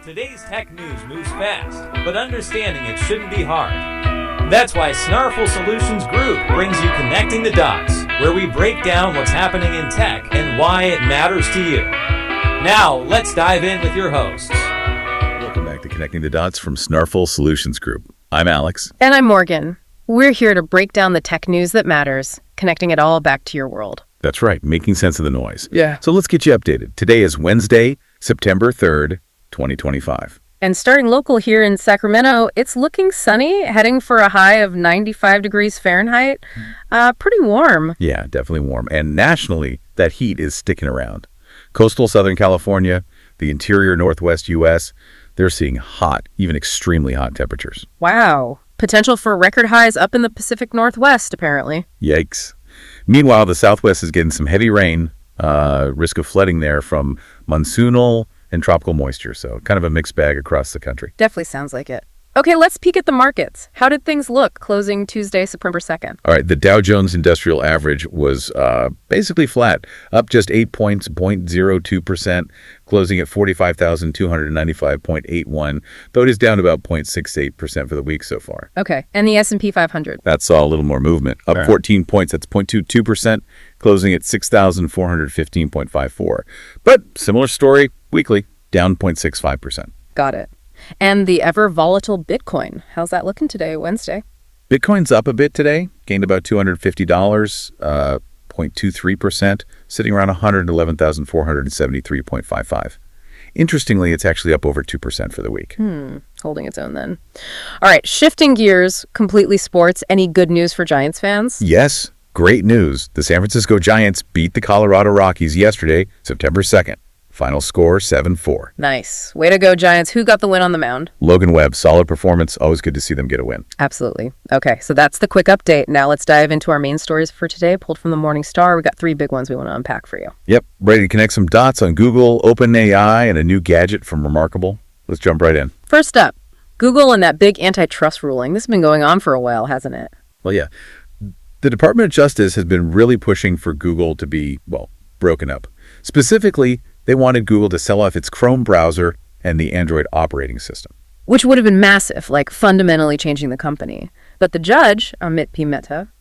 Today's tech news moves fast, but understanding it shouldn't be hard. That's why Snarful Solutions Group brings you Connecting the Dots, where we break down what's happening in tech and why it matters to you. Now, let's dive in with your hosts. Welcome back to Connecting the Dots from Snarful Solutions Group. I'm Alex. And I'm Morgan. We're here to break down the tech news that matters, connecting it all back to your world. That's right, making sense of the noise. Yeah. So let's get you updated. Today is Wednesday, September 3rd, 2025. And starting local here in Sacramento, it's looking sunny, heading for a high of 95 degrees Fahrenheit. Pretty warm. Yeah, definitely warm. And nationally, that heat is sticking around. Coastal Southern California, the interior Northwest U.S., they're seeing hot, even extremely hot temperatures. Wow. Potential for record highs up in the Pacific Northwest, apparently. Yikes. Meanwhile, the Southwest is getting some heavy rain, risk of flooding there from monsoonal and tropical moisture. So kind of a mixed bag across the country. Definitely sounds like it. Okay, let's peek at the markets. How did things look closing Tuesday, September 2nd? All right, the Dow Jones Industrial Average was basically flat, up just 8 points, 0.02%, closing at 45,295.81, though it is down about 0.68% for the week so far. Okay, and the S&P 500? That saw a little more movement, up 14 points, that's 0.22%, closing at 6,415.54. But similar story weekly, down 0.65%. Got it. And the ever-volatile Bitcoin. How's that looking today, Wednesday? Bitcoin's up a bit today, gained about $250, 0.23%, sitting around 111,473.55. Interestingly, it's actually up over 2% for the week. Holding its own then. All right, shifting gears, completely sports. Any good news for Giants fans? Yes, great news. The San Francisco Giants beat the Colorado Rockies yesterday, September 2nd. Final score, 7-4. Nice. Way to go, Giants. Who got the win on the mound? Logan Webb, solid performance. Always good to see them get a win. Absolutely. Okay, so that's the quick update. Now let's dive into our main stories for today, pulled from the Morning Star. We got 3 big ones we want to unpack for you. Yep, ready to connect some dots on Google, OpenAI, and a new gadget from ReMarkable. Let's jump right in. First up, Google and that big antitrust ruling. This has been going on for a while, hasn't it? Well, yeah. The Department of Justice has been really pushing for Google to be, broken up. Specifically, they wanted Google to sell off its Chrome browser and the Android operating system. Which would have been massive, like fundamentally changing the company. But the judge, Amit P. Mehta,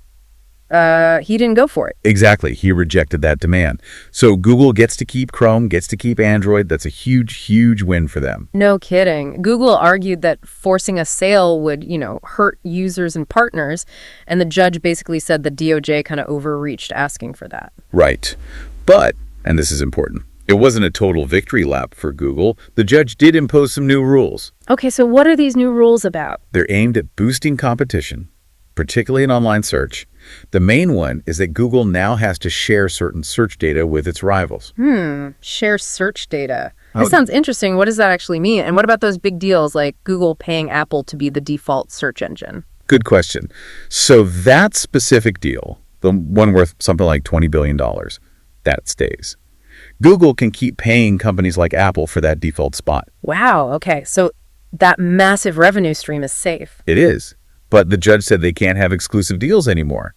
he didn't go for it. Exactly. He rejected that demand. So Google gets to keep Chrome, gets to keep Android. That's a huge, huge win for them. No kidding. Google argued that forcing a sale would, hurt users and partners. And the judge basically said the DOJ kind of overreached asking for that. Right. But, and this is important, it wasn't a total victory lap for Google. The judge did impose some new rules. Okay, so what are these new rules about? They're aimed at boosting competition, particularly in online search. The main one is that Google now has to share certain search data with its rivals. Share search data. This sounds interesting. What does that actually mean? And what about those big deals like Google paying Apple to be the default search engine? Good question. So that specific deal, the one worth something like $20 billion, that stays. Google can keep paying companies like Apple for that default spot. Wow, okay. So that massive revenue stream is safe. It is. But the judge said they can't have exclusive deals anymore.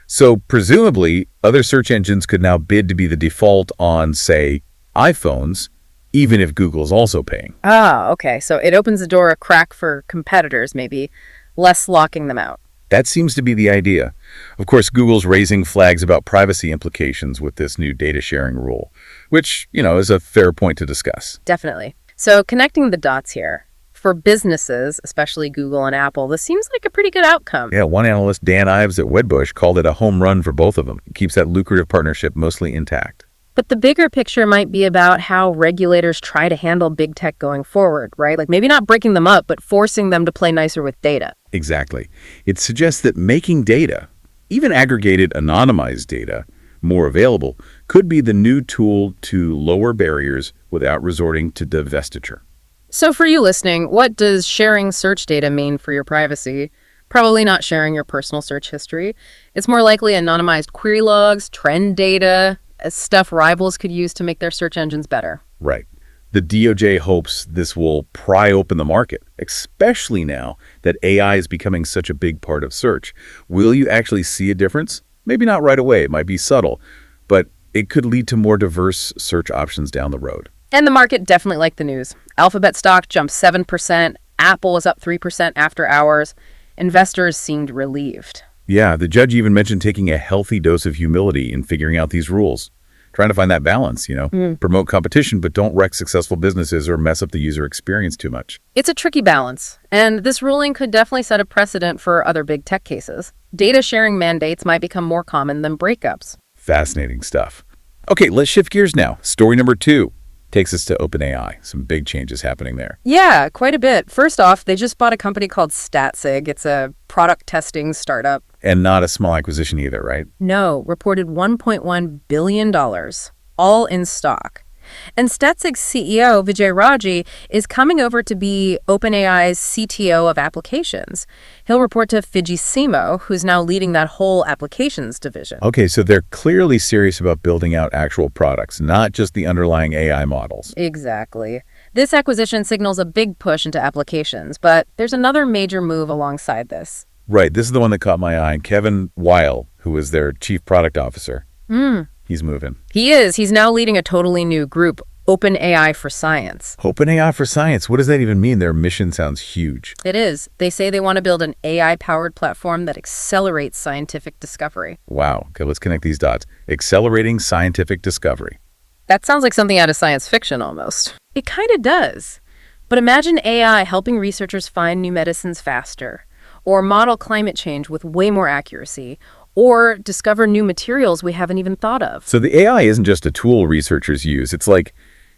So presumably, other search engines could now bid to be the default on, say, iPhones, even if Google's also paying. Okay. So it opens the door a crack for competitors, maybe, less locking them out. That seems to be the idea. Of course, Google's raising flags about privacy implications with this new data sharing rule, which, is a fair point to discuss. Definitely. So connecting the dots here, for businesses, especially Google and Apple, this seems like a pretty good outcome. Yeah, one analyst, Dan Ives at Wedbush, called it a home run for both of them. It keeps that lucrative partnership mostly intact. But the bigger picture might be about how regulators try to handle big tech going forward, right? Like maybe not breaking them up, but forcing them to play nicer with data. Exactly. It suggests that making data, even aggregated anonymized data, more available could be the new tool to lower barriers without resorting to divestiture. So for you listening, what does sharing search data mean for your privacy? Probably not sharing your personal search history. It's more likely anonymized query logs, trend data, stuff rivals could use to make their search engines better. Right. The DOJ hopes this will pry open the market, especially now that AI is becoming such a big part of search. Will you actually see a difference? Maybe not right away. It might be subtle, but it could lead to more diverse search options down the road. And the market definitely liked the news. Alphabet stock jumped 7%. Apple was up 3% after hours. Investors seemed relieved. Yeah, the judge even mentioned taking a healthy dose of humility in figuring out these rules. Trying to find that balance, promote competition, but don't wreck successful businesses or mess up the user experience too much. It's a tricky balance, and this ruling could definitely set a precedent for other big tech cases. Data sharing mandates might become more common than breakups. Fascinating stuff. Okay, let's shift gears now. Story number 2 takes us to OpenAI. Some big changes happening there. Yeah, quite a bit. First off, they just bought a company called Statsig. It's a product testing startup. And not a small acquisition either, right? No, reported $1.1 billion, all in stock. And Statsig's CEO, Vijay Raji, is coming over to be OpenAI's CTO of Applications. He'll report to Fidji Simo, who's now leading that whole applications division. Okay, so they're clearly serious about building out actual products, not just the underlying AI models. Exactly. This acquisition signals a big push into applications, but there's another major move alongside this. Right, this is the one that caught my eye. Kevin Weil, who was their chief product officer. He's moving. He is. He's now leading a totally new group, OpenAI for Science. OpenAI for Science. What does that even mean? Their mission sounds huge. It is. They say they want to build an AI-powered platform that accelerates scientific discovery. Wow. Okay, let's connect these dots. Accelerating scientific discovery. That sounds like something out of science fiction almost. It kind of does. But imagine AI helping researchers find new medicines faster, or model climate change with way more accuracy, or discover new materials we haven't even thought of. So the AI isn't just a tool researchers use. It's like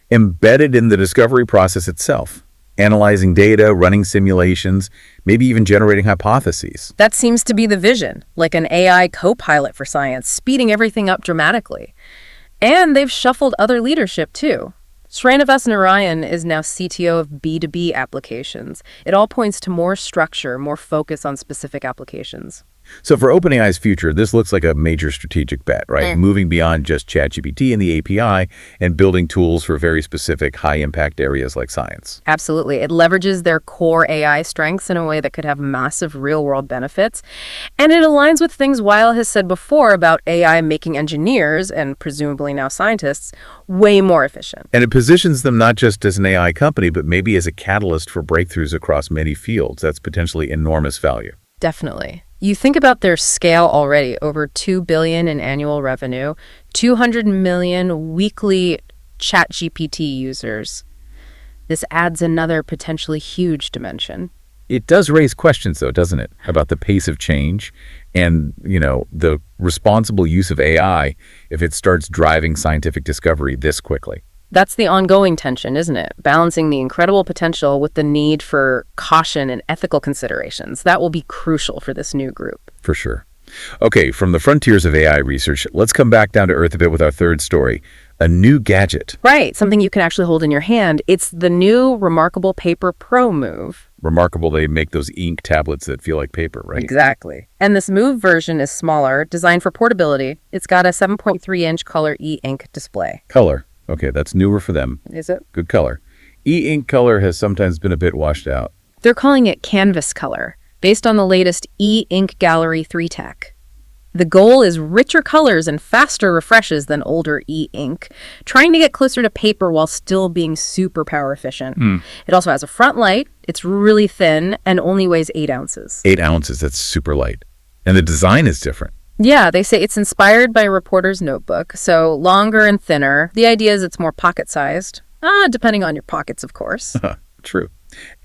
embedded in the discovery process itself, analyzing data, running simulations, maybe even generating hypotheses. That seems to be the vision, like an AI co-pilot for science, speeding everything up dramatically. And they've shuffled other leadership too. Srinivas Narayan is now CTO of B2B Applications. It all points to more structure, more focus on specific applications. So for OpenAI's future, this looks like a major strategic bet, right? Moving beyond just ChatGPT and the API and building tools for very specific high-impact areas like science. Absolutely. It leverages their core AI strengths in a way that could have massive real-world benefits. And it aligns with things Weil has said before about AI making engineers, and presumably now scientists, way more efficient. And it positions them not just as an AI company, but maybe as a catalyst for breakthroughs across many fields. That's potentially enormous value. Definitely. You think about their scale already, over $2 billion in annual revenue, 200 million weekly ChatGPT users. This adds another potentially huge dimension. It does raise questions, though, doesn't it, about the pace of change and, the responsible use of AI if it starts driving scientific discovery this quickly. That's the ongoing tension, isn't it? Balancing the incredible potential with the need for caution and ethical considerations. That will be crucial for this new group. For sure. Okay, from the frontiers of AI research, let's come back down to earth a bit with our third story. A new gadget. Right, something you can actually hold in your hand. It's the new Remarkable Paper Pro Move. Remarkable, they make those ink tablets that feel like paper, right? Exactly. And this Move version is smaller, designed for portability. It's got a 7.3-inch color e-ink display. Color. Okay, that's newer for them. Is it? Good color. E-ink color has sometimes been a bit washed out. They're calling it Canvas color, based on the latest e-ink Gallery 3 tech. The goal is richer colors and faster refreshes than older e-ink, trying to get closer to paper while still being super power efficient. It also has a front light, it's really thin, and only weighs 8 ounces. 8 ounces, that's super light. And the design is different. Yeah, they say it's inspired by a reporter's notebook, so longer and thinner. The idea is it's more pocket-sized, depending on your pockets, of course. True.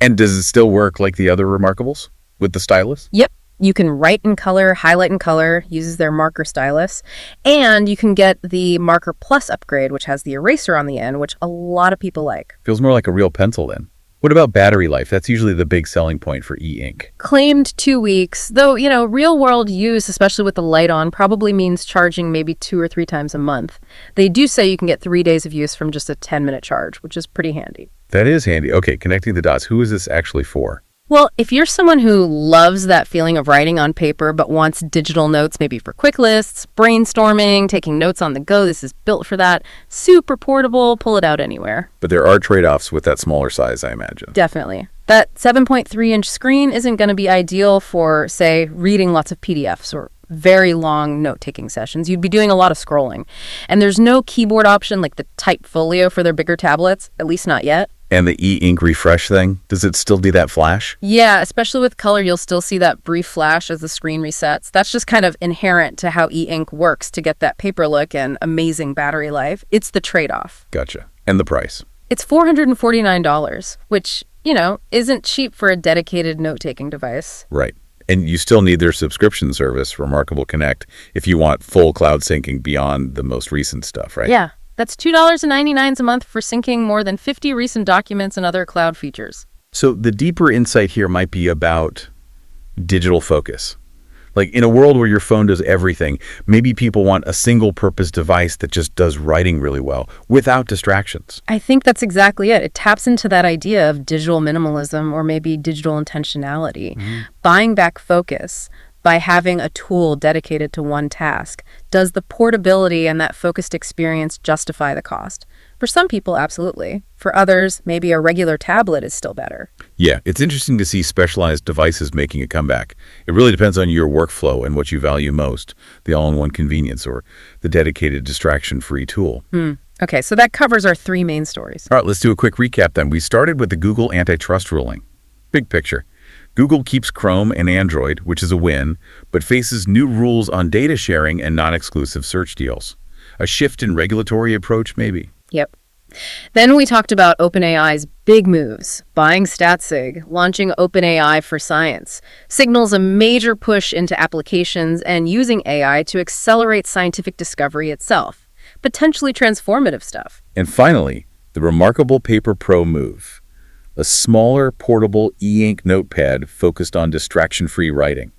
And does it still work like the other Remarkables with the stylus? Yep. You can write in color, highlight in color, uses their marker stylus, and you can get the Marker Plus upgrade, which has the eraser on the end, which a lot of people like. Feels more like a real pencil then. What about battery life? That's usually the big selling point for e-ink. Claimed 2 weeks, though, real-world use, especially with the light on, probably means charging maybe 2 or 3 times a month. They do say you can get 3 days of use from just a 10-minute charge, which is pretty handy. That is handy. Okay, connecting the dots. Who is this actually for? Well, if you're someone who loves that feeling of writing on paper but wants digital notes maybe for quick lists, brainstorming, taking notes on the go, this is built for that. Super portable, pull it out anywhere. But there are trade-offs with that smaller size, I imagine. Definitely. That 7.3-inch screen isn't going to be ideal for, say, reading lots of PDFs or very long note-taking sessions. You'd be doing a lot of scrolling. And there's no keyboard option like the Type Folio for their bigger tablets, at least not yet. And the e-ink refresh thing, does it still do that flash? Yeah, especially with color, you'll still see that brief flash as the screen resets. That's just kind of inherent to how e-ink works to get that paper look and amazing battery life. It's the trade-off. Gotcha. And the price? It's $449, which, isn't cheap for a dedicated note-taking device. Right. And you still need their subscription service, Remarkable Connect, if you want full cloud syncing beyond the most recent stuff, right? Yeah. That's $2.99 a month for syncing more than 50 recent documents and other cloud features. So the deeper insight here might be about digital focus. Like in a world where your phone does everything, maybe people want a single-purpose device that just does writing really well without distractions. I think that's exactly it. It taps into that idea of digital minimalism or maybe digital intentionality. Buying back focus by having a tool dedicated to one task. Does the portability and that focused experience justify the cost? For some people, absolutely. For others, maybe a regular tablet is still better. Yeah, it's interesting to see specialized devices making a comeback. It really depends on your workflow and what you value most, the all-in-one convenience or the dedicated distraction-free tool. Okay, so that covers our three main stories. All right, let's do a quick recap then. We started with the Google antitrust ruling. Big picture. Google keeps Chrome and Android, which is a win, but faces new rules on data sharing and non-exclusive search deals. A shift in regulatory approach, maybe. Yep. Then we talked about OpenAI's big moves, buying Statsig, launching OpenAI for Science, signals a major push into applications and using AI to accelerate scientific discovery itself, potentially transformative stuff. And finally, the Remarkable Paper Pro move. A smaller, portable e-ink notepad focused on distraction-free writing.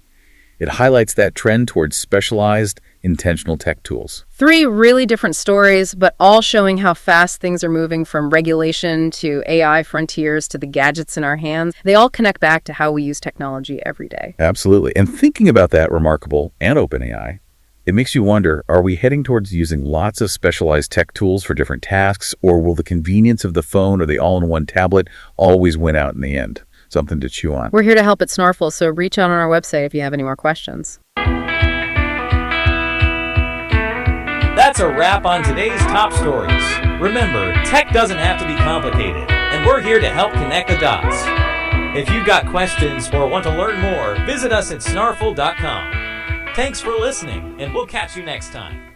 It highlights that trend towards specialized, intentional tech tools. Three really different stories, but all showing how fast things are moving from regulation to AI frontiers to the gadgets in our hands. They all connect back to how we use technology every day. Absolutely. And thinking about that Remarkable and OpenAI, it makes you wonder, are we heading towards using lots of specialized tech tools for different tasks, or will the convenience of the phone or the all-in-one tablet always win out in the end? Something to chew on. We're here to help at Snarful, so reach out on our website if you have any more questions. That's a wrap on today's top stories. Remember, tech doesn't have to be complicated, and we're here to help connect the dots. If you've got questions or want to learn more, visit us at snarful.com. Thanks for listening, and we'll catch you next time.